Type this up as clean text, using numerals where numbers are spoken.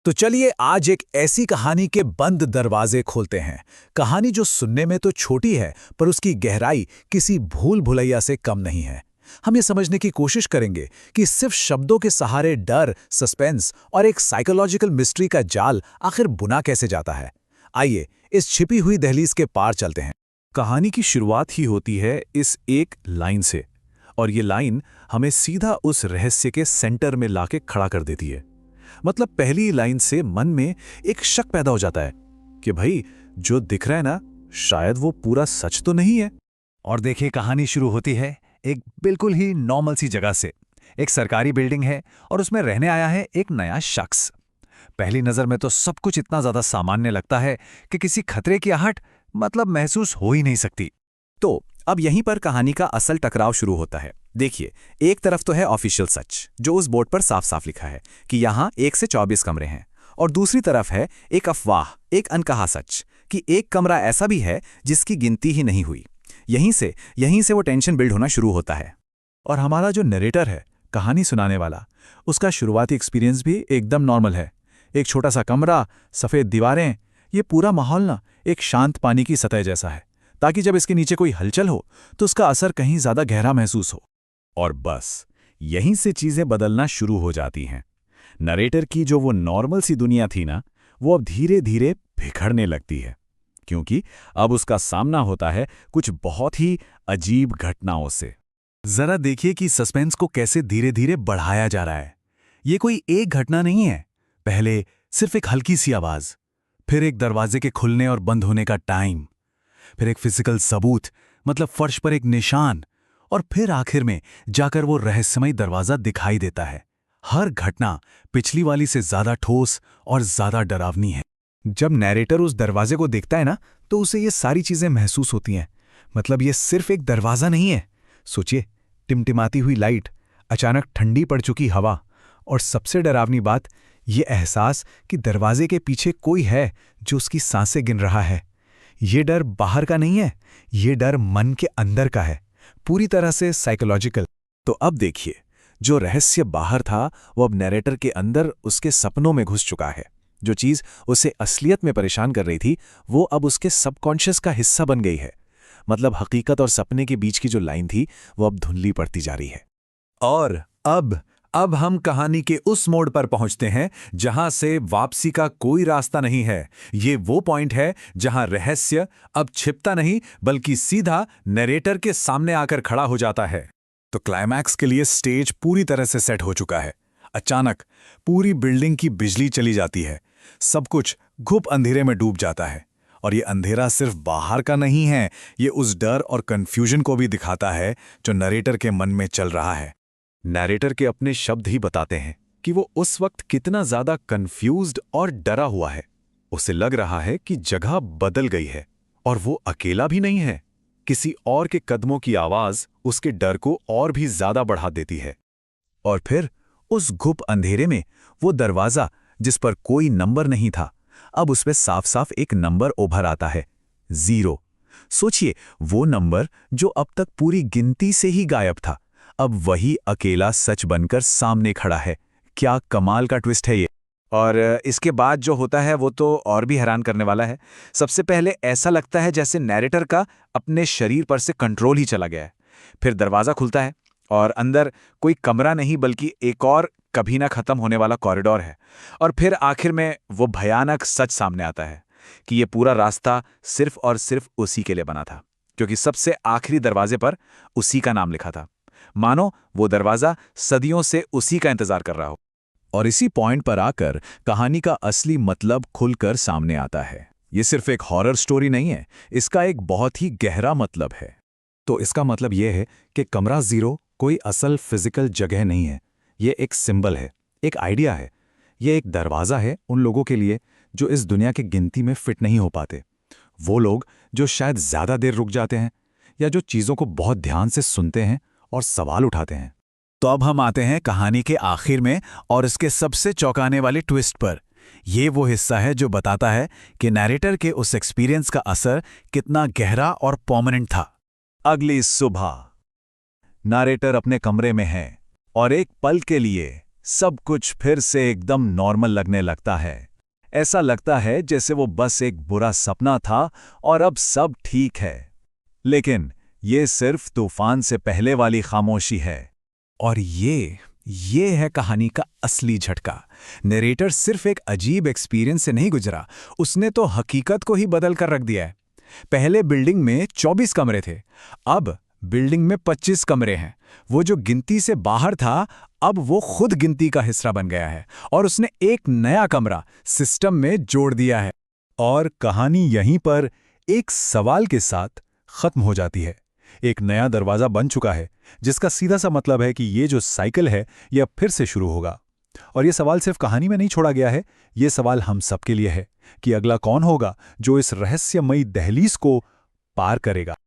तो चलिए आज एक ऐसी कहानी के बंद दरवाजे खोलते हैं। कहानी जो सुनने में तो छोटी है, पर उसकी गहराई किसी भूल भुलैया से कम नहीं है। हम ये समझने की कोशिश करेंगे कि सिर्फ शब्दों के सहारे डर, सस्पेंस और एक साइकोलॉजिकल मिस्ट्री का जाल आखिर बुना कैसे जाता है। आइए इस छिपी हुई दहलीज के पार चलते हैं। कहानी की शुरुआत ही होती है इस एक लाइन से, और ये लाइन हमें सीधा उस रहस्य के सेंटर में लाके खड़ा कर देती है। मतलब पहली लाइन से मन में एक शक पैदा हो जाता है कि भाई जो दिख रहा है ना, शायद वो पूरा सच तो नहीं है। और देखिए, कहानी शुरू होती है एक बिल्कुल ही नॉर्मल सी जगह से। एक सरकारी बिल्डिंग है और उसमें रहने आया है एक नया शख्स। पहली नजर में तो सब कुछ इतना ज्यादा सामान्य लगता है कि किसी खतरे की आहट मतलब महसूस हो ही नहीं सकती। तो अब यहीं पर कहानी का असल टकराव शुरू होता है। देखिए, एक तरफ तो है ऑफिशियल सच, जो उस बोर्ड पर साफ साफ लिखा है कि यहाँ 1 से 24 कमरे हैं, और दूसरी तरफ है एक अफवाह, एक अनकहा सच कि एक कमरा ऐसा भी है जिसकी गिनती ही नहीं हुई। यहीं से वो टेंशन बिल्ड होना शुरू होता है। और हमारा जो नरेटर है, कहानी सुनाने वाला, उसका शुरुआती एक्सपीरियंस भी एकदम नॉर्मल है। एक छोटा सा कमरा, सफ़ेद दीवारें, ये पूरा माहौल ना एक शांत पानी की सतह जैसा है, ताकि जब इसके नीचे कोई हलचल हो तो उसका असर कहीं ज़्यादा गहरा महसूस हो। और बस यहीं से चीजें बदलना शुरू हो जाती हैं। नरेटर की जो वो नॉर्मल सी दुनिया थी ना, वो अब धीरे धीरे बिखरने लगती है, क्योंकि अब उसका सामना होता है कुछ बहुत ही अजीब घटनाओं से। जरा देखिए कि सस्पेंस को कैसे धीरे धीरे बढ़ाया जा रहा है। ये कोई एक घटना नहीं है। पहले सिर्फ एक हल्की सी आवाज, फिर एक दरवाजे के खुलने और बंद होने का टाइम, फिर एक फिजिकल सबूत मतलब फर्श पर एक निशान, और फिर आखिर में जाकर वो रहस्यमय दरवाजा दिखाई देता है। हर घटना पिछली वाली से ज्यादा ठोस और ज्यादा डरावनी है। जब नैरेटर उस दरवाजे को देखता है ना, तो उसे ये सारी चीजें महसूस होती हैं। मतलब ये सिर्फ एक दरवाजा नहीं है। सोचिए, टिमटिमाती हुई लाइट, अचानक ठंडी पड़ चुकी हवा, और सबसे डरावनी बात, ये एहसास कि दरवाजे के पीछे कोई है जो उसकी सांसें गिन रहा है। ये डर बाहर का नहीं है, ये डर मन के अंदर का है, पूरी तरह से साइकोलॉजिकल। तो अब देखिए, जो रहस्य बाहर था वो अब नैरेटर के अंदर उसके सपनों में घुस चुका है। जो चीज उसे असलियत में परेशान कर रही थी, वो अब उसके सबकॉन्शियस का हिस्सा बन गई है। मतलब हकीकत और सपने के बीच की जो लाइन थी, वो अब धुंधली पड़ती जा रही है। और अब हम कहानी के उस मोड़ पर पहुंचते हैं जहां से वापसी का कोई रास्ता नहीं है। ये वो पॉइंट है जहां रहस्य अब छिपता नहीं, बल्कि सीधा नरेटर के सामने आकर खड़ा हो जाता है। तो क्लाइमैक्स के लिए स्टेज पूरी तरह से सेट हो चुका है। अचानक पूरी बिल्डिंग की बिजली चली जाती है, सब कुछ घुप अंधेरे में डूब जाता है। और ये अंधेरा सिर्फ बाहर का नहीं है, ये उस डर और कंफ्यूजन को भी दिखाता है जो नरेटर के मन में चल रहा है। नरेटर के अपने शब्द ही बताते हैं कि वो उस वक्त कितना ज्यादा कंफ्यूज्ड और डरा हुआ है। उसे लग रहा है कि जगह बदल गई है, और वो अकेला भी नहीं है। किसी और के कदमों की आवाज उसके डर को और भी ज्यादा बढ़ा देती है। और फिर उस घुप अंधेरे में वो दरवाजा, जिस पर कोई नंबर नहीं था, अब उसमें साफ साफ एक नंबर उभर आता है, 0। सोचिए, वो नंबर जो अब तक पूरी गिनती से ही गायब था, अब वही अकेला सच बनकर सामने खड़ा है। क्या कमाल का ट्विस्ट है ये। और इसके बाद जो होता है वो तो और भी हैरान करने वाला है। सबसे पहले ऐसा लगता है जैसे नैरेटर का अपने शरीर पर से कंट्रोल ही चला गया है। फिर दरवाज़ा खुलता है और अंदर कोई कमरा नहीं, बल्कि एक और कभी ना खत्म होने वाला कॉरिडोर है। और फिर आखिर में वो भयानक सच सामने आता है कि ये पूरा रास्ता सिर्फ और सिर्फ उसी के लिए बना था, क्योंकि सबसे आखिरी दरवाजे पर उसी का नाम लिखा था। मानो वो दरवाजा सदियों से उसी का इंतजार कर रहा हो। और इसी पॉइंट पर आकर कहानी का असली मतलब खुलकर सामने आता है। ये सिर्फ एक हॉरर स्टोरी नहीं है, इसका एक बहुत ही गहरा मतलब है। तो इसका मतलब यह है कि कमरा 0 कोई असल फिजिकल जगह नहीं है, ये एक सिंबल है, एक आइडिया है। ये एक दरवाज़ा है उन लोगों के लिए जो इस दुनिया की गिनती में फिट नहीं हो पाते। वो लोग जो शायद ज़्यादा देर रुक जाते हैं, या जो चीज़ों को बहुत ध्यान से सुनते हैं और सवाल उठाते हैं। तो अब हम आते हैं कहानी के आखिर में और इसके सबसे चौंकाने वाले ट्विस्ट पर। ये वो हिस्सा है जो बताता है कि नैरेटर के उस एक्सपीरियंस का असर कितना गहरा और परमानेंट था। अगली सुबह नैरेटर अपने कमरे में है और एक पल के लिए सब कुछ फिर से एकदम नॉर्मल लगने लगता है। ऐसा लगता है जैसे वो बस एक बुरा सपना था और अब सब ठीक है। लेकिन ये सिर्फ तूफान से पहले वाली खामोशी है। और ये है कहानी का असली झटका। नरेटर सिर्फ एक अजीब एक्सपीरियंस से नहीं गुजरा, उसने तो हकीकत को ही बदल कर रख दिया है। पहले बिल्डिंग में 24 कमरे थे, अब बिल्डिंग में 25 कमरे हैं। वो जो गिनती से बाहर था, अब वो खुद गिनती का हिस्सा बन गया है और उसने एक नया कमरा सिस्टम में जोड़ दिया है। और कहानी यहीं पर एक सवाल के साथ खत्म हो जाती है। एक नया दरवाजा बन चुका है, जिसका सीधा सा मतलब है कि ये जो साइकिल है ये अब फिर से शुरू होगा। और ये सवाल सिर्फ कहानी में नहीं छोड़ा गया है, ये सवाल हम सबके लिए है कि अगला कौन होगा जो इस रहस्यमयी दहलीज को पार करेगा।